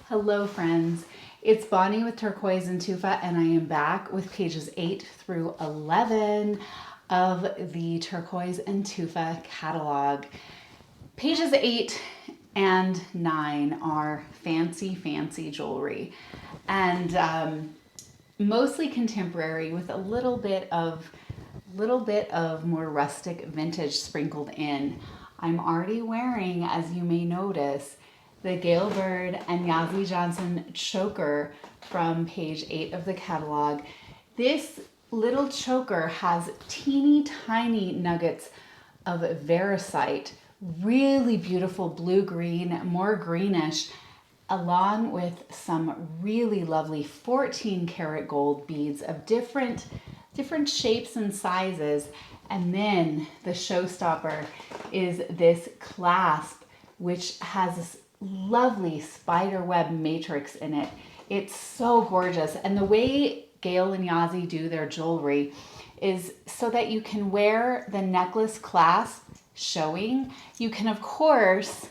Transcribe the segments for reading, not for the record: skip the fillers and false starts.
Hello friends, it's Bonnie with Turquoise and Tufa, and I am back with pages 8 through 11 of the Turquoise and Tufa catalog. Pages 8 and 9 are fancy jewelry and mostly contemporary with a little bit of more rustic vintage sprinkled in. I'm already wearing, as you may notice, the Gail Bird and Yazzie Johnson choker from page 8 of the catalog. This little choker has teeny tiny nuggets of variscite, really beautiful blue-green, more greenish, along with some really lovely 14 karat gold beads of different shapes and sizes. And then the showstopper is this clasp, which has this lovely spider web matrix in it. It's so gorgeous. And the way Gail and Yazzie do their jewelry is so that you can wear the necklace clasp showing. You can, of course,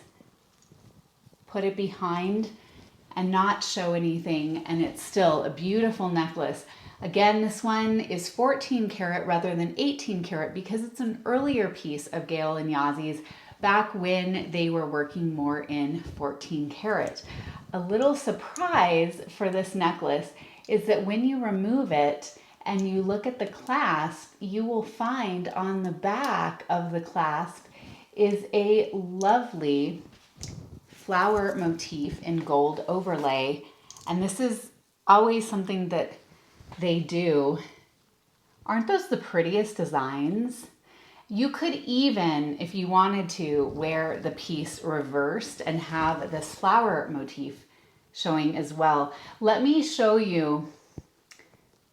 put it behind and not show anything, and it's still a beautiful necklace. Again, this one is 14 karat rather than 18 karat because it's an earlier piece of Gail and Yazzie's back when they were working more in 14 karat. A little surprise for this necklace is that when you remove it and you look at the clasp, you will find on the back of the clasp is a lovely flower motif in gold overlay. And this is always something that they do. Aren't those the prettiest designs? You could even, if you wanted to, wear the piece reversed and have this flower motif showing as well. Let me show you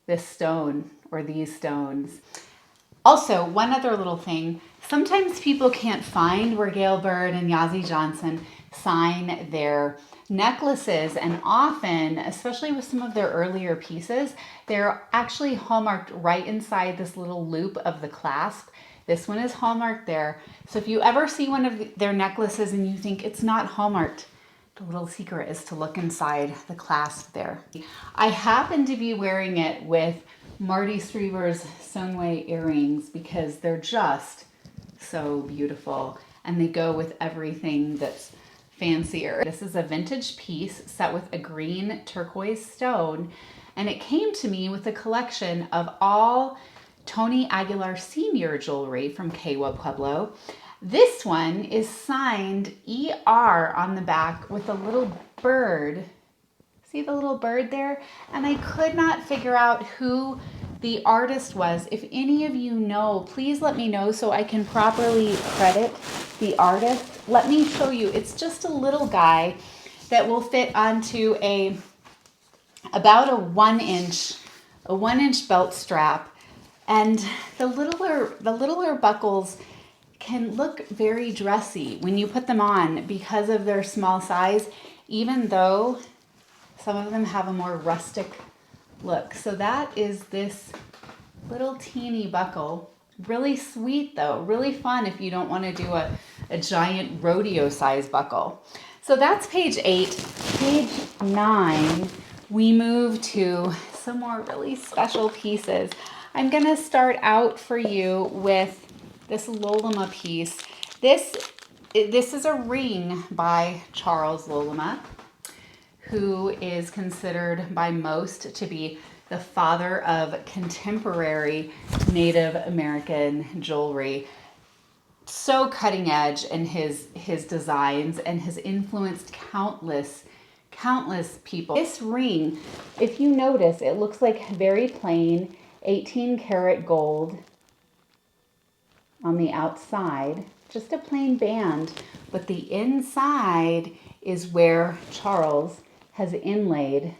this stone or these stones. Also, one other little thing. Sometimes people can't find where Gail Bird and Yazzie Johnson sign their necklaces, and often, especially with some of their earlier pieces, they're actually hallmarked right inside this little loop of the clasp. This one is hallmarked there. So if you ever see one of their necklaces and you think it's not hallmarked, the little secret is to look inside the clasp there. I happen to be wearing it with Martha Struever's Sonwai earrings because they're just so beautiful and they go with everything that's fancier. This is a vintage piece set with a green turquoise stone, and it came to me with a collection of all Tony Aguilar Sr. jewelry from Kewa, Pueblo. This one is signed ER on the back with a little bird. See the little bird there? And I could not figure out who the artist was. If any of you know, please let me know so I can properly credit the artist. Let me show you. It's just a little guy that will fit onto about a 1 inch belt strap. And the littler buckles can look very dressy when you put them on because of their small size, even though some of them have a more rustic look. So that is this little teeny buckle. Really sweet though, really fun if you don't want to do a giant rodeo size buckle. So that's page 8. Page 9, we move to some more really special pieces. I'm going to start out for you with this Loloma piece. This is a ring by Charles Loloma, who is considered by most to be the father of contemporary Native American jewelry. So cutting edge in his designs and has influenced countless people. This ring, if you notice, it looks like very plain 18 karat gold on the outside, just a plain band, but the inside is where Charles has inlaid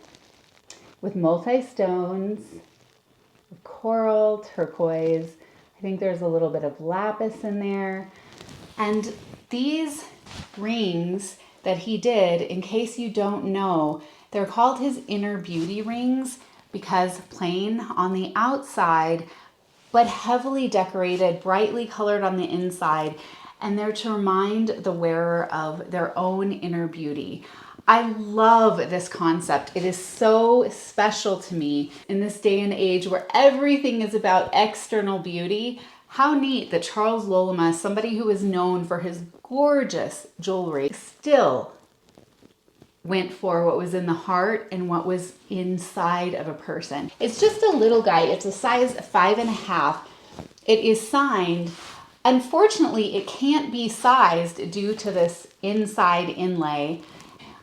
with multi-stones, coral, turquoise. I think there's a little bit of lapis in there. And these rings that he did, in case you don't know, they're called his inner beauty rings because plain on the outside, but heavily decorated, brightly colored on the inside. And they're to remind the wearer of their own inner beauty. I love this concept. It is so special to me in this day and age where everything is about external beauty. How neat that Charles Lolema, somebody who is known for his gorgeous jewelry, still went for what was in the heart and what was inside of a person. It's just a little guy. It's a size 5.5. It is signed. Unfortunately, it can't be sized due to this inside inlay.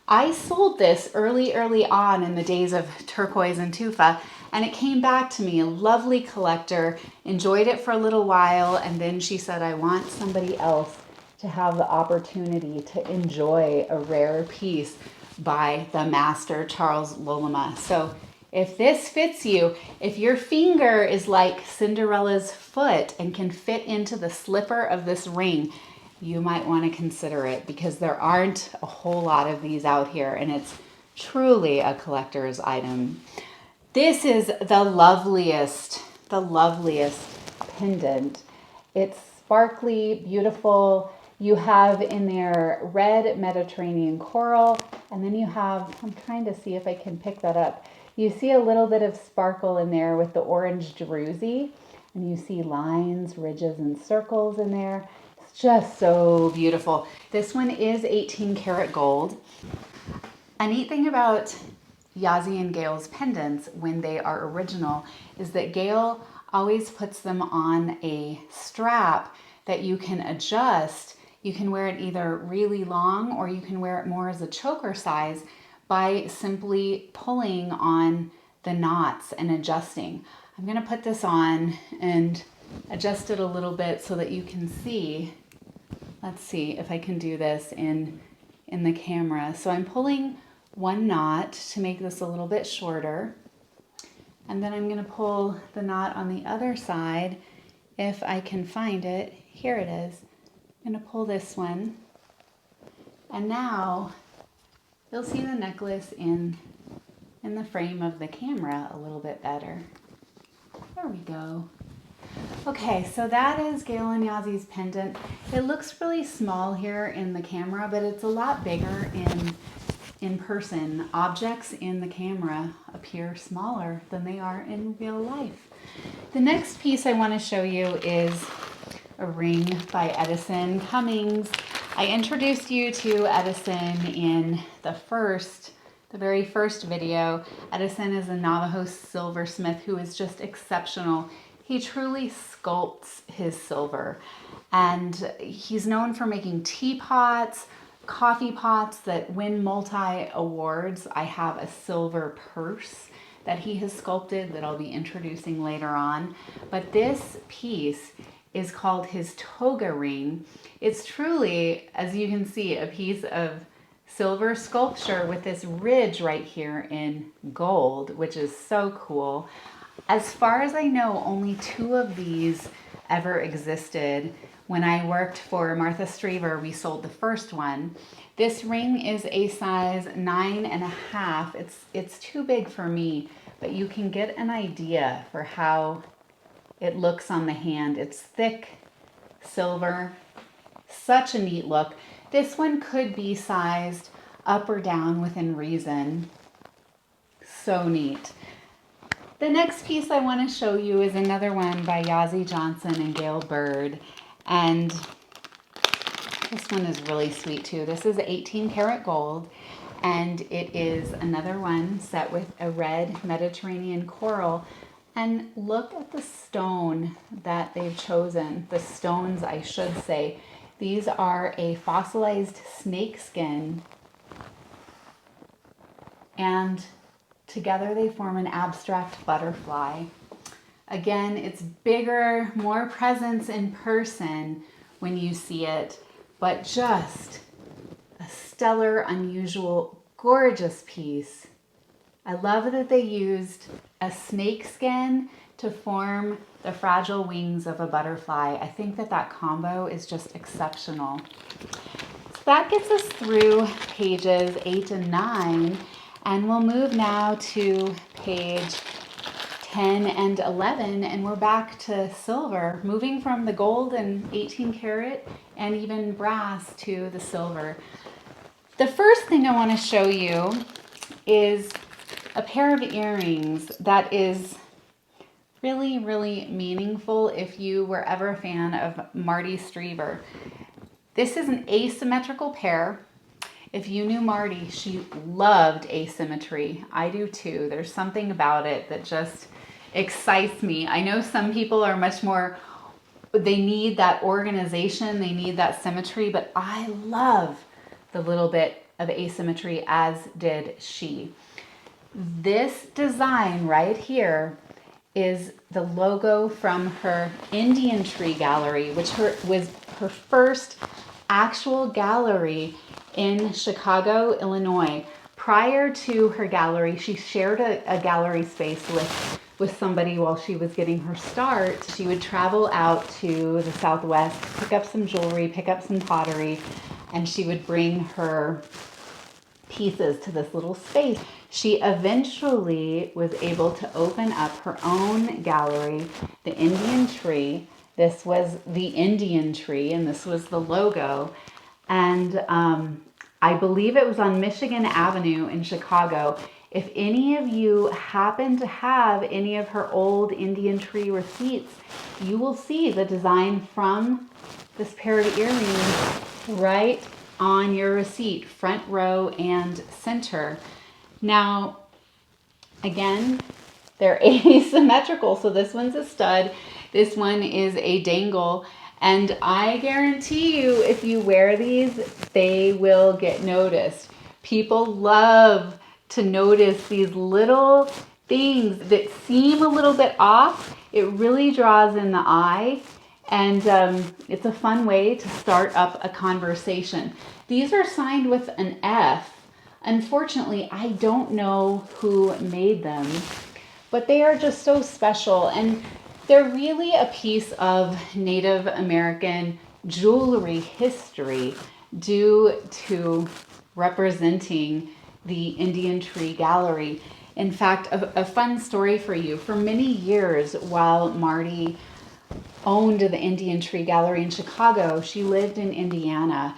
I sold this early on in the days of Turquoise and Tufa, and it came back to me. A lovely collector enjoyed it for a little while, and then she said, I want somebody else to have the opportunity to enjoy a rare piece by the master Charles Lolema. So if this fits you, if your finger is like Cinderella's foot and can fit into the slipper of this ring, you might want to consider it, because there aren't a whole lot of these out here, and it's truly a collector's item. This is the loveliest pendant. It's sparkly, beautiful. You have in there red Mediterranean coral, and then you have, I'm trying to see if I can pick that up. You see a little bit of sparkle in there with the orange jersey, and you see lines, ridges, and circles in there. It's just so beautiful. This one is 18 karat gold. A neat thing about Yazzie and Gail's pendants when they are original is that Gail always puts them on a strap that you can adjust. You can wear it either really long or you can wear it more as a choker size by simply pulling on the knots and adjusting. I'm going to put this on and adjust it a little bit so that you can see. Let's see if I can do this in the camera. So I'm pulling one knot to make this a little bit shorter, and then I'm going to pull the knot on the other side if I can find it. Here it is. I'm going to pull this one, and now you'll see the necklace in the frame of the camera a little bit better. There we go. Okay, so that is Gail and Yazzie's pendant. It looks really small here in the camera, but it's a lot bigger in person. Objects in the camera appear smaller than they are in real life. The next piece I want to show you is a ring by Edison Cummings. I introduced you to Edison in the very first video. Edison is a Navajo silversmith who is just exceptional. He truly sculpts his silver, and he's known for making teapots, coffee pots that win multi-awards. I have a silver purse that he has sculpted that I'll be introducing later on. But this piece is called his toga ring. It's truly, as you can see, a piece of silver sculpture with this ridge right here in gold, which is so cool. As far as I know, only 2 of these ever existed. When I worked for Martha Struever, we sold the first one. This ring is a size 9.5. It's too big for me, but you can get an idea for how it looks on the hand. It's thick silver, such a neat look. This one could be sized up or down within reason. So neat. The next piece I want to show you is another one by Yazzie Johnson and Gail Bird, and this one is really sweet too. This is 18 karat gold, and it is another one set with a red Mediterranean coral. And look at the stone that they've chosen. The stones, I should say. These are a fossilized snake skin, and together they form an abstract butterfly. Again, it's bigger, more presence in person when you see it, but just a stellar, unusual, gorgeous piece. I love that they used a snake skin to form the fragile wings of a butterfly. I think that combo is just exceptional. So that gets us through pages 8 and 9. And we'll move now to page 10 and 11, and we're back to silver, moving from the gold and 18 karat and even brass to the silver. The first thing I want to show you is a pair of earrings that is really, really meaningful if you were ever a fan of Martha Struever. This is an asymmetrical pair. If you knew Marty, she loved asymmetry. I do too. There's something about it that just excites me. I know some people are much more, they need that organization, they need that symmetry, but I love the little bit of asymmetry, as did she. This design right here is the logo from her Indian Tree Gallery, which was her first actual gallery in Chicago, Illinois. Prior to her gallery, she shared a gallery space with somebody while she was getting her start. She would travel out to the Southwest, pick up some jewelry, pick up some pottery, and she would bring her pieces to this little space. She eventually was able to open up her own gallery, the Indian Tree. This was the Indian Tree, and this was the logo. And I believe it was on Michigan Avenue in Chicago. If any of you happen to have any of her old Indian Tree receipts, you will see the design from this pair of earrings right on your receipt, front row and center. Now, again, they're asymmetrical. So this one's a stud, this one is a dangle, and I guarantee you if you wear these, they will get noticed. People love to notice these little things that seem a little bit off. It really draws in the eye, and it's a fun way to start up a conversation. These are signed with an F. Unfortunately, I don't know who made them, but they are just so special, and they're really a piece of Native American jewelry history due to representing the Indian Tree Gallery. In fact, a fun story for you. For many years, while Marty owned the Indian Tree Gallery in Chicago, she lived in Indiana.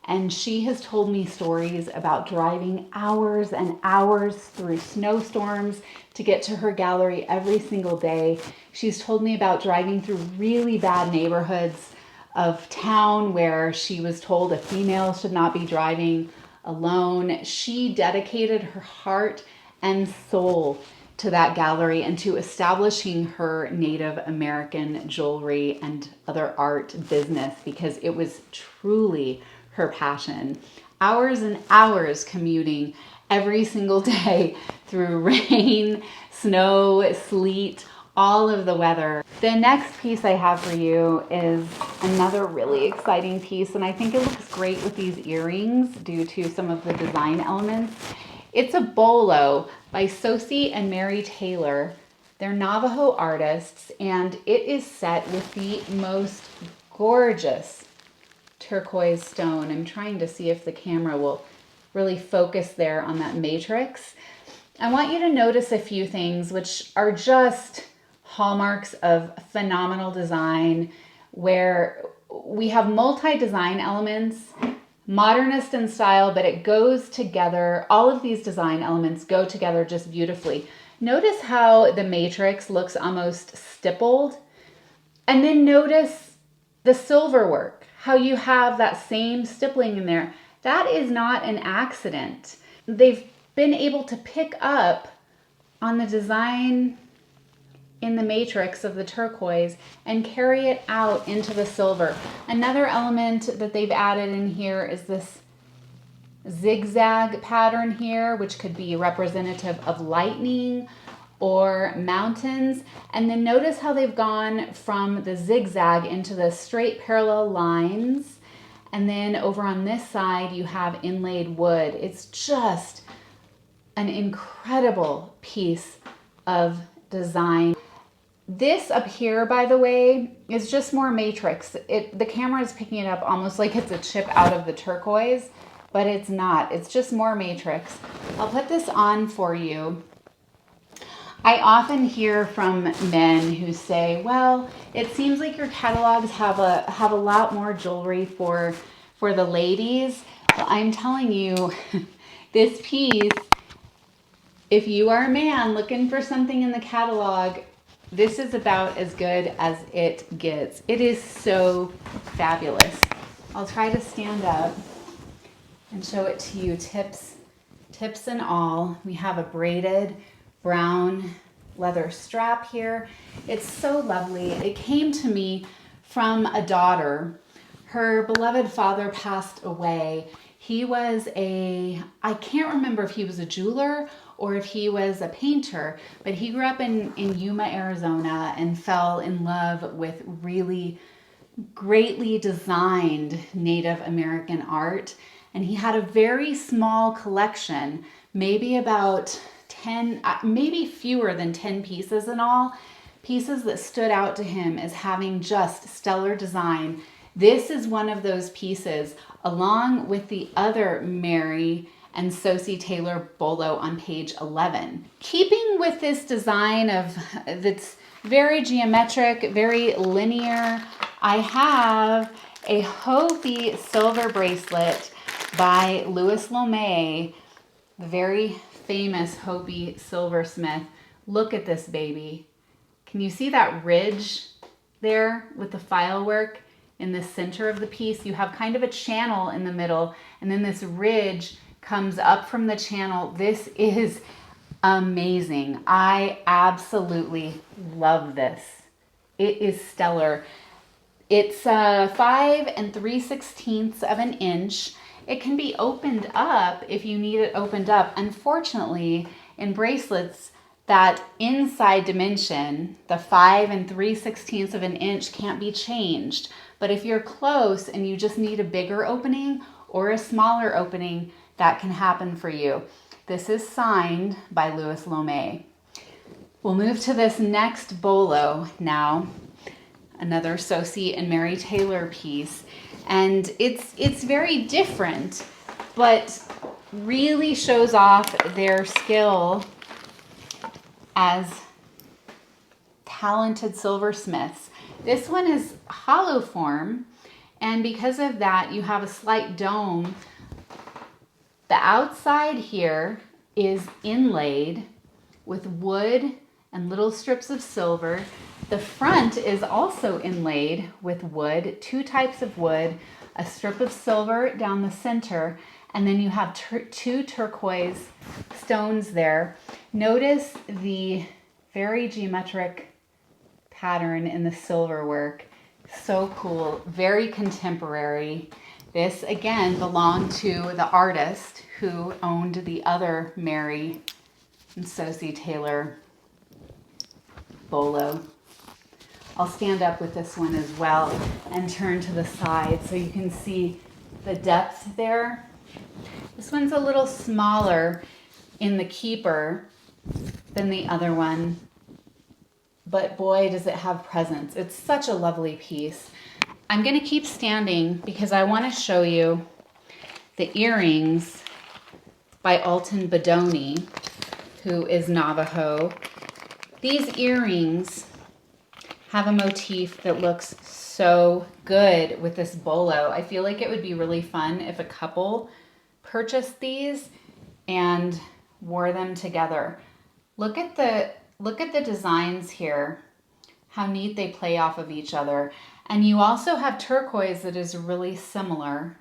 And she has told me stories about driving hours and hours through snowstorms to get to her gallery every single day. She's told me about driving through really bad neighborhoods of town where she was told a female should not be driving alone. She dedicated her heart and soul to that gallery and to establishing her Native American jewelry and other art business because it was truly her passion. Hours and hours commuting every single day through rain, snow, sleet, all of the weather. The next piece I have for you is another really exciting piece, and I think it looks great with these earrings due to some of the design elements. It's a bolo by Tsosie and Mary Taylor. They're Navajo artists, and it is set with the most gorgeous turquoise stone. I'm trying to see if the camera will really focus there on that matrix. I want you to notice a few things which are just hallmarks of phenomenal design, where we have multi-design elements, modernist in style, but it goes together. All of these design elements go together just beautifully. Notice how the matrix looks almost stippled, and then notice the silver work, how you have that same stippling in there. That is not an accident. They've been able to pick up on the design in the matrix of the turquoise and carry it out into the silver. Another element that they've added in here is this zigzag pattern here, which could be representative of lightning or mountains. And then notice how they've gone from the zigzag into the straight parallel lines. And then over on this side, you have inlaid wood. It's just an incredible piece of design. This up here, by the way, is just more matrix. The camera is picking it up almost like it's a chip out of the turquoise, but it's not. It's just more matrix. I'll put this on for you. I often hear from men who say, well, it seems like your catalogs have a lot more jewelry for the ladies. Well, I'm telling you, this piece, if you are a man looking for something in the catalog, this is about as good as it gets. It is so fabulous. I'll try to stand up and show it to you, tips and all. We have a braided brown leather strap here. It's so lovely. It came to me from a daughter. Her beloved father passed away. He was I can't remember if he was a jeweler or if he was a painter, but he grew up in Yuma, Arizona, and fell in love with really greatly designed Native American art. And he had a very small collection, maybe about 10, maybe fewer than 10 pieces in all, pieces that stood out to him as having just stellar design. This is one of those pieces, along with the other Mary and Tsosie Taylor bolo on page 11. Keeping with this design that's very geometric, very linear, I have a Hopi silver bracelet by Lewis Lomay, the very famous Hopi silversmith. Look at this baby. Can you see that ridge there with the file work in the center of the piece? You have kind of a channel in the middle, and then this ridge comes up from the channel. This is amazing. I absolutely love this. It is stellar. It's 5 3/16 of an inch. It can be opened up if you need it opened up. Unfortunately, in bracelets, that inside dimension, the 5 3/16 of an inch, can't be changed. But if you're close and you just need a bigger opening or a smaller opening, that can happen for you. This is signed by Lewis Lomay. We'll move to this next bolo now, another Tsosie and Mary Taylor piece. And it's very different, but really shows off their skill as talented silversmiths. This one is hollow form, and because of that, you have a slight dome. The outside here is inlaid with wood and little strips of silver. The front is also inlaid with wood, 2 types of wood, a strip of silver down the center, and then you have 2 turquoise stones there. Notice the very geometric pattern in the silver work. So cool, very contemporary. This again belonged to the artist who owned the other Mary and Tsosie Taylor bolo. I'll stand up with this one as well and turn to the side so you can see the depth there. This one's a little smaller in the keeper than the other one, but boy, does it have presence. It's such a lovely piece. I'm going to keep standing because I want to show you the earrings by Alton Bedonie, who is Navajo. These earrings have a motif that looks so good with this bolo. I feel like it would be really fun if a couple purchased these and wore them together. Look at the designs here, how neat they play off of each other. And you also have turquoise that is really similar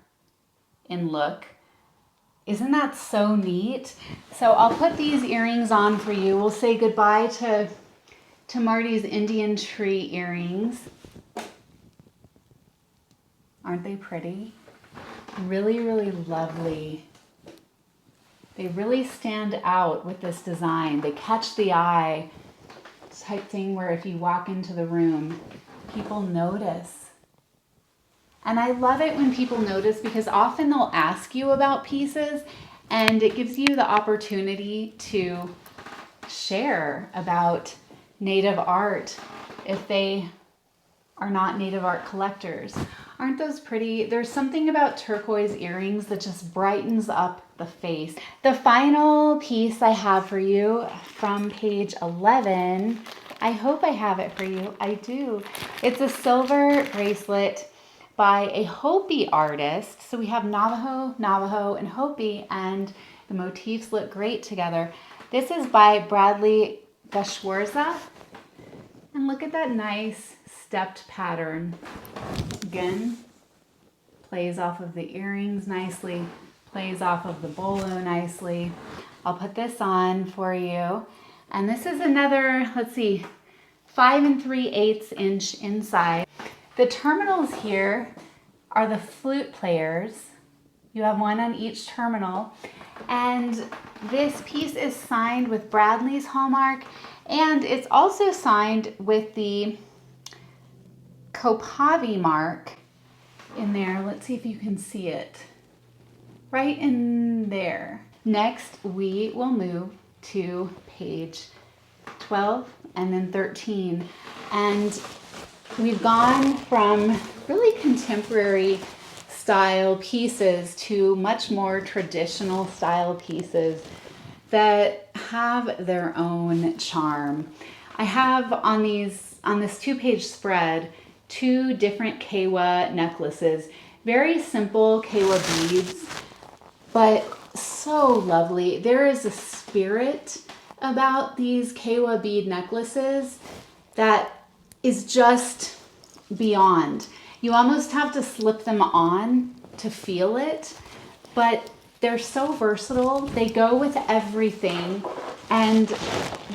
in look. Isn't that so neat? So I'll put these earrings on for you. We'll say goodbye to Marty's Indian tree earrings. Aren't they pretty? Really, really lovely. They really stand out with this design. They catch the eye. Type thing where if you walk into the room, people notice. And I love it when people notice because often they'll ask you about pieces and it gives you the opportunity to share about Native art if they are not Native art collectors. Aren't those pretty? There's something about turquoise earrings that just brightens up the face. The final piece I have for you from page 11, I hope I have it for you. I do. It's a silver bracelet by a Hopi artist. So we have Navajo, and Hopi, and the motifs look great together. This is by Bradley Gashwazra. And look at that nice stepped pattern. Again, plays off of the earrings nicely, plays off of the bolo nicely. I'll put this on for you. And this is another, let's see, 5 3/8 inch inside. The terminals here are the flute players. You have one on each terminal. And this piece is signed with Bradley's hallmark, and it's also signed with the Kopavi mark in there. Let's see if you can see it. Right in there. Next, we will move to page 12 and then 13. And we've gone from really contemporary style pieces to much more traditional style pieces that have their own charm. I have on this 2-page spread 2 different Kewa necklaces, very simple Kewa beads, but so lovely. There is a spirit about these Kewa bead necklaces that is just beyond. You almost have to slip them on to feel it, but they're so versatile. They go with everything, and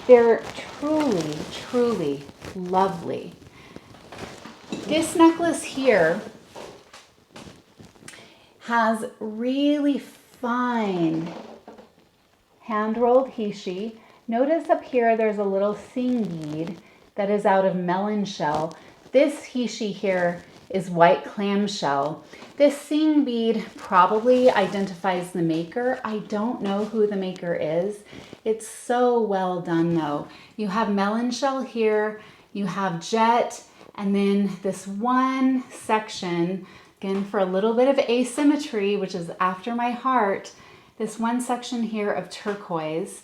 they're truly, truly lovely. This necklace here has really fine hand-rolled hishi. Notice up here there's a little sing bead that is out of melon shell. This hishi here is white clamshell. This sing bead probably identifies the maker. I don't know who the maker is. It's so well done though. You have melon shell here, you have jet, and then this one section, again for a little bit of asymmetry, which is after my heart, this one section here of turquoise.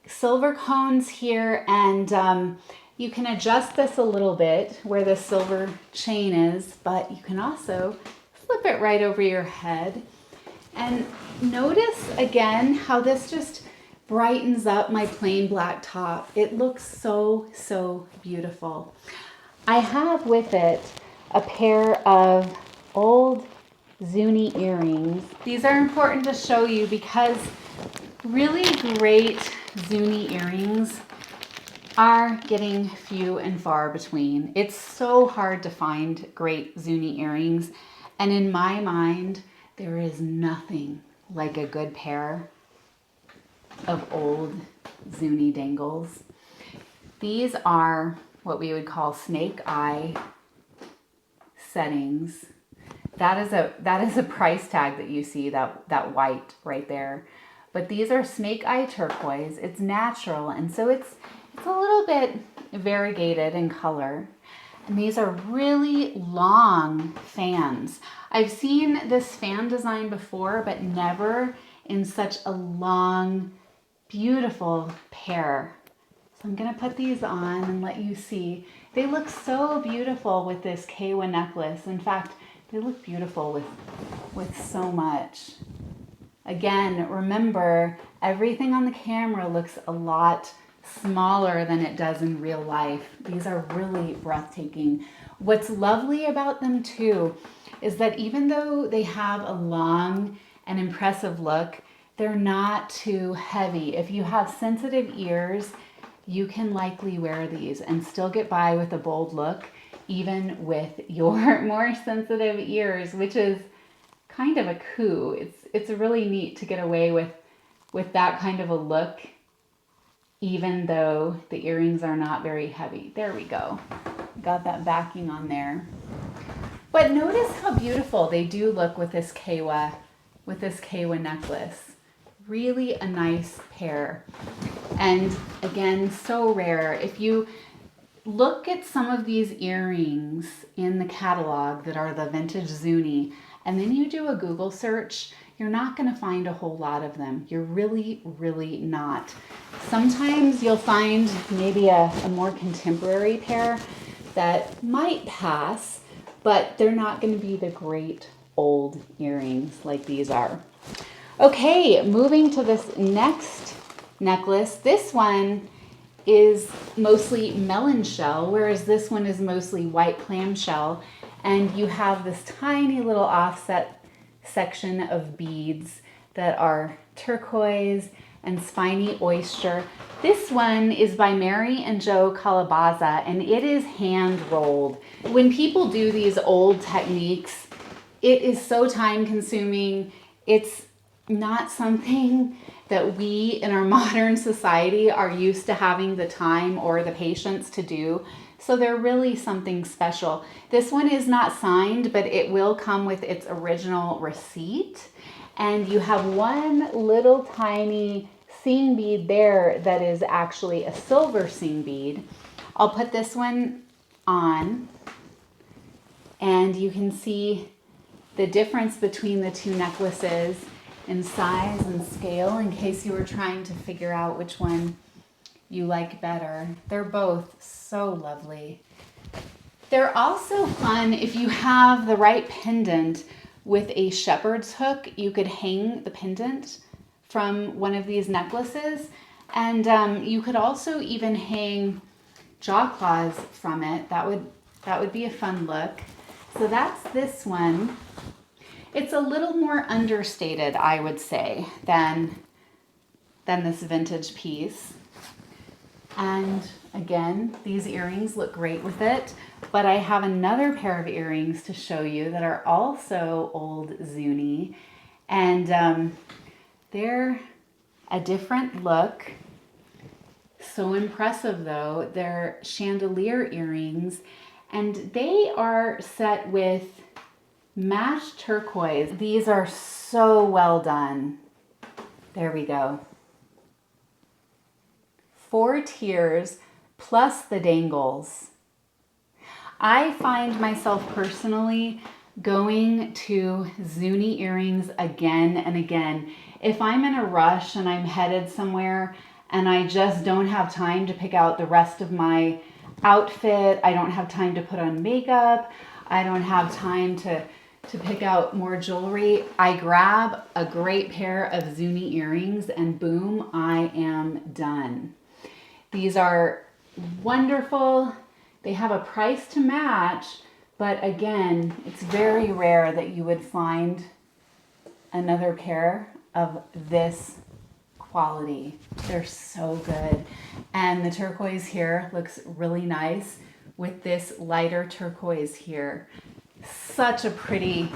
Silver cones here, and you can adjust this a little bit where the silver chain is, but you can also flip it right over your head. And notice again how this just brightens up my plain black top. It looks so, so beautiful. I have with it a pair of old Zuni earrings. These are important to show you because really great Zuni earrings are getting few and far between. It's so hard to find great Zuni earrings, and in my mind there is nothing like a good pair of old Zuni dangles. These are what we would call snake eye settings. That is a price tag that you see, that white right there. But these are snake eye turquoise. It's natural, and so it's a little bit variegated in color. And these are really long fans. I've seen this fan design before, but never in such a long, beautiful pair. So I'm gonna put these on and let you see. They look so beautiful with this Kewa necklace. In fact, they look beautiful with so much. Again, remember, everything on the camera looks a lot smaller than it does in real life. These are really breathtaking. What's lovely about them too is that even though they have a long and impressive look, they're not too heavy. If you have sensitive ears, you can likely wear these and still get by with a bold look, even with your more sensitive ears, which is kind of a coup. It's really neat to get away with that kind of a look, even though the earrings are not very heavy. There we go. Got that backing on there. But notice how beautiful they do look with this Kewa necklace. Really a nice pair. And again, so rare. If you look at some of these earrings in the catalog that are the vintage Zuni, and then you do a Google search, you're not going to find a whole lot of them. You're really, really not. Sometimes you'll find maybe a more contemporary pair that might pass, but they're not going to be the great old earrings like these are. Okay, moving to this next necklace. This one is mostly melon shell, whereas this one is mostly white clamshell. And you have this tiny little offset section of beads that are turquoise and spiny oyster. This one is by Mary and Joe Calabaza, and it is hand rolled. When people do these old techniques, it is so time consuming. It's not something that we in our modern society are used to having the time or the patience to do. So they're really something special. This one is not signed, but it will come with its original receipt. And you have one little tiny seam bead there that is actually a silver seam bead. I'll put this one on and you can see the difference between the two necklaces in size and scale in case you were trying to figure out which one you like better. They're both so lovely. They're also fun if you have the right pendant with a shepherd's hook. You could hang the pendant from one of these necklaces, and you could also even hang jaw claws from it. That would be a fun look. So that's this one. It's a little more understated, I would say, than this vintage piece. And again, these earrings look great with it, but I have another pair of earrings to show you that are also old Zuni, and they're a different look. So impressive though. They're chandelier earrings, and they are set with mashed turquoise. These are so well done. There we go. 4 tiers plus the dangles. I find myself personally going to Zuni earrings again and again. If I'm in a rush and I'm headed somewhere and I just don't have time to pick out the rest of my outfit, I don't have time to put on makeup, I don't have time to pick out more jewelry, I grab a great pair of Zuni earrings and boom, I am done. These are wonderful. They have a price to match, but again, it's very rare that you would find another pair of this quality. They're so good. And the turquoise here looks really nice with this lighter turquoise here. Such a pretty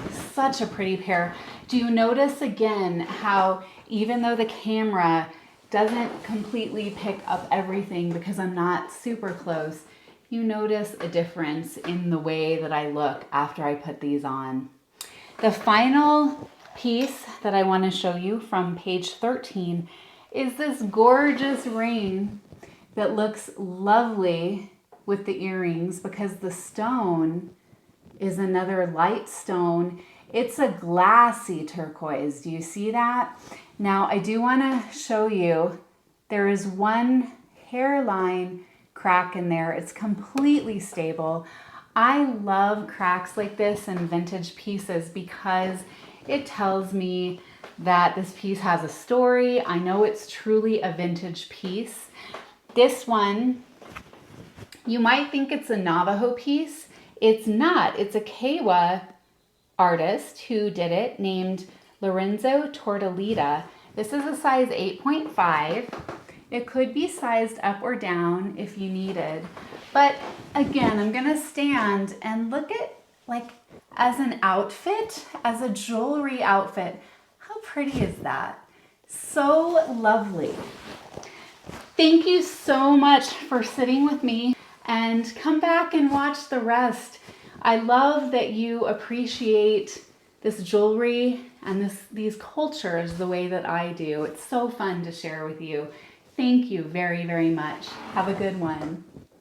pair. Do you notice again how even though the camera doesn't completely pick up everything because I'm not super close, you notice a difference in the way that I look after I put these on. The final piece that I want to show you from page 13 is this gorgeous ring that looks lovely with the earrings because the stone is another light stone. It's a glassy turquoise. Do you see that? Now I do want to show you there is one hairline crack in there. It's completely stable. I love cracks like this in vintage pieces because it tells me that this piece has a story. I know it's truly a vintage piece. This one, you might think it's a Navajo piece. It's not. It's a Kewa artist who did it named Lorenzo Tortalita. This is a size 8.5. It could be sized up or down if you needed. But again, I'm gonna stand and look at, like, as an outfit, as a jewelry outfit, how pretty is that? So lovely. Thank you so much for sitting with me, and come back and watch the rest. I love that you appreciate this jewelry and these cultures the way that I do. It's so fun to share with you. Thank you very, very much. Have a good one.